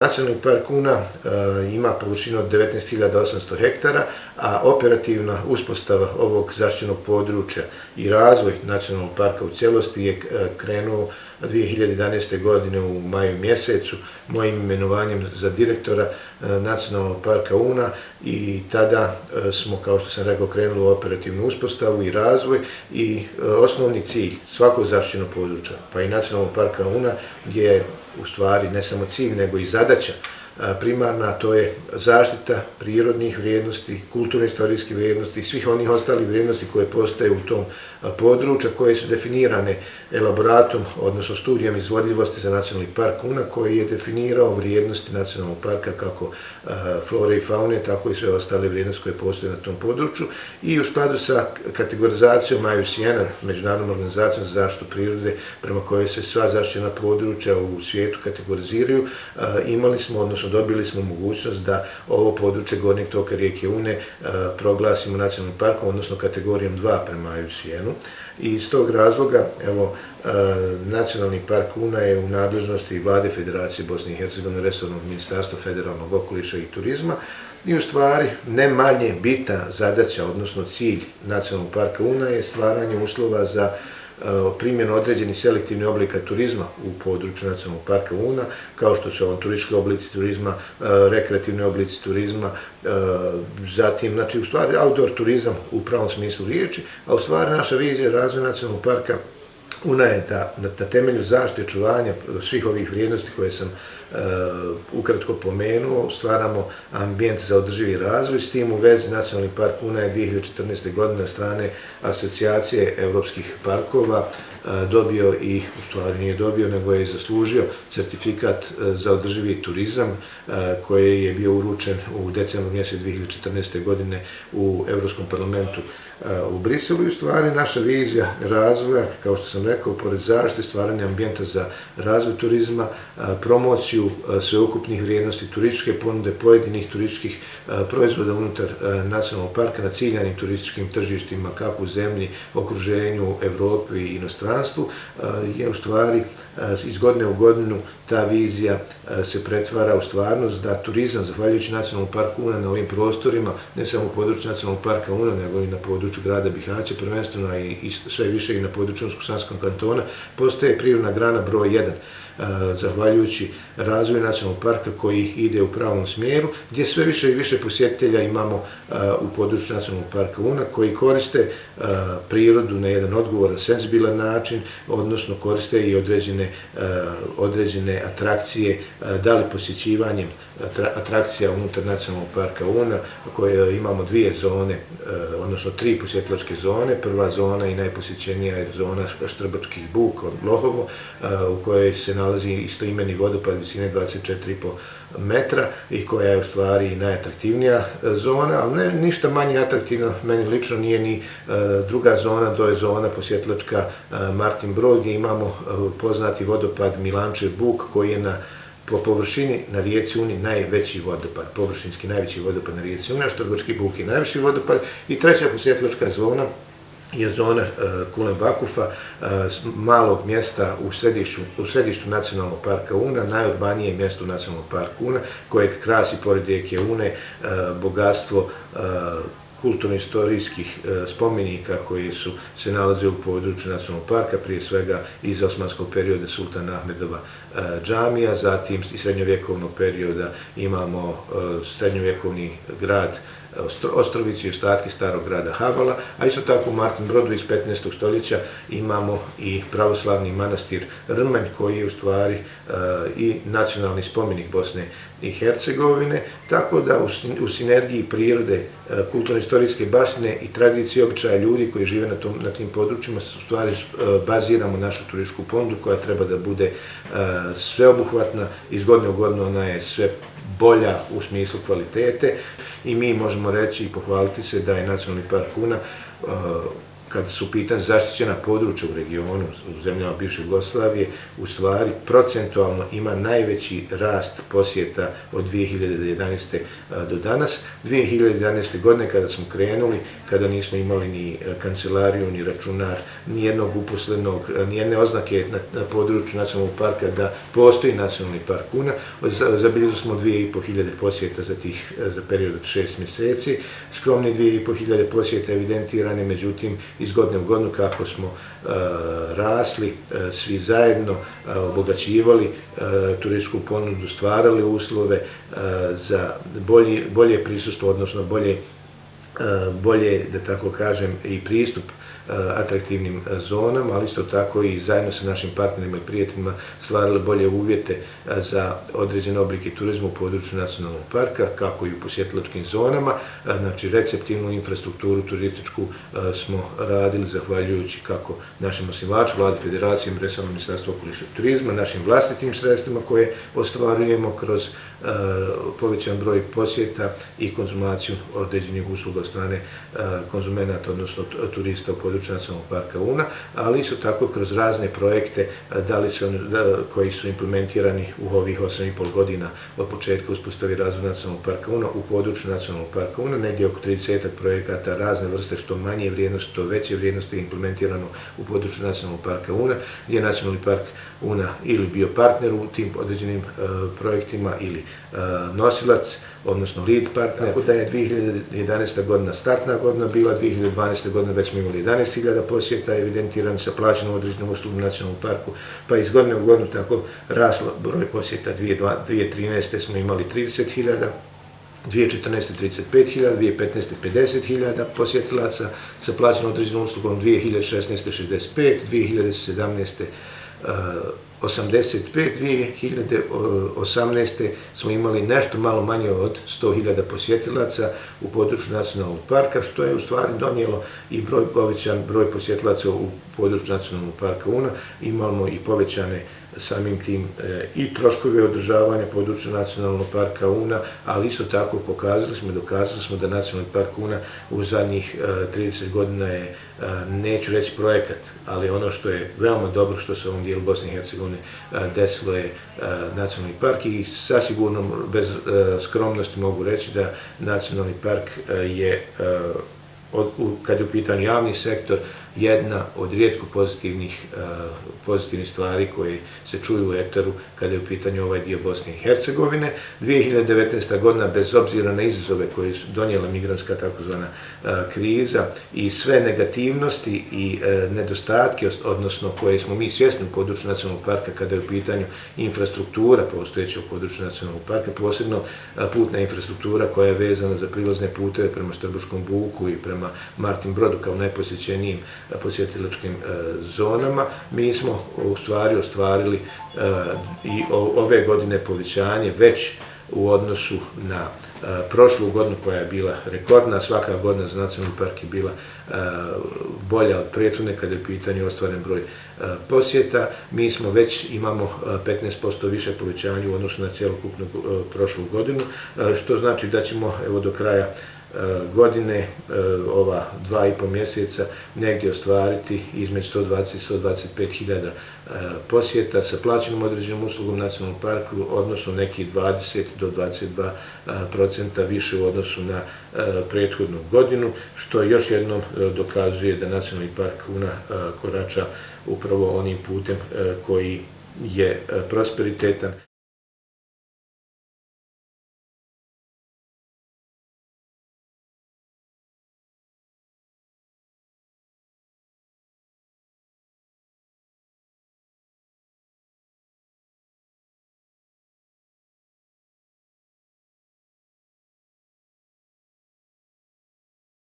Nacionalni park Una ima površinu od 19.800 hektara, a operativna uspostava ovog zaštićenog područja i razvoj nacionalnog parka u cijelosti je krenuo 2011. godine u maju mjesecu mojim imenovanjem za direktora Nacionalnog parka Una i tada smo, kao što sam rekao, krenuli u operativnu uspostavu i razvoj i osnovni cilj svakog zaštićenog područja, pa i Nacionalnog parka Una, je u stvari ne samo cilj, nego i zadaća primarna, to je zaštita prirodnih vrijednosti, kulturno-istorijskih vrijednosti i svih onih ostalih vrijednosti koje postoje u tom području, koje su definirane elaboratom, odnosno studijom izvodljivosti za Nacionalni park Una, koji je definirao vrijednosti nacionalnog parka kako flore i faune, tako i sve ostale vrijednosti koje postoje na tom području. I u skladu sa kategorizacijom IUCN-a, Međunarodnom organizacijom za zaštitu prirode, prema kojoj se sva zaštićena područja u svijetu kategoriziraju, imali smo, odnosno dobili smo mogućnost da ovo područje gornjeg toka rijeke Une proglasimo nacionalnim parkom, odnosno kategorijom 2 prema IUCN-u. I iz tog razloga, evo, Nacionalni park Una je u nadležnosti Vlade Federacije Bosne i Hercegovine, resornog ministarstva federalnog okoliša i turizma i u stvari ne manje bitna zadaća, odnosno cilj Nacionalnog parka Una je stvaranje uslova za primjenu određenih selektivnih oblika turizma u području Nacionalnog parka Una, kao što su avanturistički oblici turizma, rekreativni oblici turizma, zatim, znači, u stvari outdoor turizam u pravom smislu riječi, a u stvari naša vizija razvoja Nacionalnog parka Una je da na temelju zaštite očuvanja svih ovih vrijednosti koje sam ukratko pomenuo, stvaramo ambijent za održivi razvoj. S tim u vezi Nacionalni park Una je 2014. godine od strane Asocijacije evropskih parkova dobio i, u stvari nije dobio, nego je zaslužio certifikat za održivi turizam koji je bio uručen u decembru mjesecu 2014. godine u Evropskom parlamentu u Briselu. I u stvari naša vizija razvoja, kao što sam rekao, pored zaštite, stvaranja ambijenta za razvoj turizma, promociju sveukupnih vrijednosti turističke ponude pojedinih turističkih proizvoda unutar nacionalnog parka na ciljanim turističkim tržištima, kako u zemlji, okruženju, Evropi i inostranstvu, je u stvari iz godine u godinu ta vizija se pretvara u stvarnost da turizam, zahvaljujući Nacionalnom parku Una na ovim prostorima, ne samo u području Nacionalnog parka Una, nego i na području grada Bihaća, prvenstveno i sve više i na području Unsko-Sanskog kantona, postaje prirodna grana broj 1. Zahvaljujući razvoju nacionalnog parka koji ide u pravom smjeru, gdje sve više i više posjetitelja imamo u području Nacionalnog parka Una, koji koriste prirodu na jedan odgovoran, senzibilan način, odnosno koriste i određene atrakcije, da li posjećivanjem atrakcija unutar Nacionalnog parka Una, koje imamo dvije zone, odnosno 3 posjetilačke zone. Prva zona i najposjećenija je zona Štrbačkih buka od Blohovo, u kojoj se nalazi istoimeni vodopad visine 24,5 metra i koja je u stvari i najatraktivnija zona, ali ne ništa manje atraktivna, meni lično nije ni druga zona, to je zona posjetilačka Martin Brod, gdje imamo poznati vodopad Milančev buk, koji je po površini na rijeci Uni najveći vodopad, površinski najveći vodopad na rijeci Uni, a Štrbački buk je najviši vodopad. I treća posjetilačka zona je zona Kulen Vakufa, malog mjesta u središtu Nacionalnog parka Una, najurbanije mjesto u Nacionalnog parka Una, kojeg krasi pored rijeke Une bogatstvo kulturno-istorijskih spomenika koji se nalaze u području nacionalnog parka, prije svega iz osmanskog perioda Sultana Ahmedova džamija, zatim iz srednjovjekovnog perioda imamo srednjovjekovni grad Ostrovicu i ostatke starog grada Havala, a isto tako u Martin Brodu iz 15. stoljeća imamo i pravoslavni manastir Rmanj, koji je u stvari i nacionalni spomenik Bosne i Hercegovine, tako da u sinergiji prirode, kulturno-istorijske baštine i tradicije običaja ljudi koji žive na tim područjima, u stvari baziramo našu turističku ponudu koja treba da bude sveobuhvatna, iz godine u godinu ona je sve bolja u smislu kvalitete i mi možemo reći i pohvaliti se da je Nacionalni park Una, kada su u pitanju zaštićena područja u regionu, u zemljama bivše Jugoslavije, u stvari procentualno ima najveći rast posjeta od 2011. do danas. 2011. godine kada smo krenuli kada nismo imali ni kancelariju, ni računar, ni jednog uposlenog, ni jedne oznake na području nacionalnog parka da postoji nacionalni park Una. Zabilježili smo 2500 posjeta za period od 6 mjeseci. Skromne 2500 posjeta evidentirane, međutim iz godine u godinu kako smo rasli svi zajedno, obogaćivali turističku ponudu, stvarali uslove za bolje prisustvo, odnosno bolje, da tako kažem, i pristup atraktivnim zonama, ali isto tako i zajedno sa našim partnerima i prijateljima stvarali bolje uvjete za određene oblike turizma u području nacionalnog parka, kako i u posjetilačkim zonama. Znači, receptivnu infrastrukturu turističku smo radili zahvaljujući kako našem osnivaču, Vladi Federacije, resornom Ministarstvu okoliša i turizma, našim vlastitim sredstvima koje ostvarujemo kroz povećan broj posjeta i konzumaciju određenih usluga od strane konzumenata, odnosno turista u području nacionalnog parka Una, ali isto tako kroz razne projekte koji su implementirani u ovih 8,5 godina od početka uspostave razvoja nacionalnog parka Una u području nacionalnog parka Una. Negdje oko 30 projekata razne vrste, što manje vrijednosti, to veće vrijednosti je implementirano u području nacionalnog parka Una, gdje je nacionalni park Una ili bio partner u tim određenim projektima ili nosilac, odnosno lead partner. Tako da je 2011. godina startna godina bila, 2012. godine već smo imali 11.000 posjeta evidentiran sa plaćenom određenom uslugom u nacionalnom parku, pa iz godine u godinu tako raslo broj posjeta. 2013. smo imali 30.000, 2014. 35.000, 2015. 50.000 posjetilaca sa plaćenom određenom uslugom, 2016. 65, 2017. 85, 2018. smo imali nešto malo manje od 100.000 posjetilaca u području nacionalnog parka, što je u stvari donijelo i povećan broj posjetilaca u području nacionalnog parka Una. Imamo i povećane samim tim i troškove održavanja područja nacionalnog parka Una, ali isto tako dokazali smo da nacionalni park Una u zadnjih 30 godina je, neću reći projekat, ali ono što je veoma dobro što se u ovom dijelu Bosne i Hercegovine desilo je nacionalni park, i sasigurno bez skromnosti mogu reći da nacionalni park je, kad je u pitanju javni sektor, jedna od rijetko pozitivnih stvari koje se čuju u eteru kada je u pitanju ovaj dio Bosne i Hercegovine. 2019. godina, bez obzira na izazove koje su donijela migrantska takozvana kriza i sve negativnosti i nedostatke, odnosno koje smo mi svjesni u području nacionalnog parka kada je u pitanju infrastruktura postojeća u području nacionalnog parka, posebno putna infrastruktura koja je vezana za prilazne puteve prema Štrbuškom buku i prema Martin Brodu kao najposjećenijim posjetilačkim zonama. Mi smo u stvari ostvarili i ove godine povećanje već u odnosu na prošlu godinu koja je bila rekordna. Svaka godina za nacionalni park je bila bolja od prethodne kada je u pitanju ostvaren broj posjeta. Mi smo već imamo 15% više povećanja u odnosu na cjelokupnu prošlu godinu, što znači da ćemo evo do kraja godine, ova 2,5 mjeseca, negdje ostvariti između 120 i 125.000 posjeta sa plaćenom određenom uslugom nacionalnom parku, odnosno neki 20 do 22% više u odnosu na prethodnu godinu, što još jednom dokazuje da nacionalni park Una korača upravo onim putem koji je prosperitetan.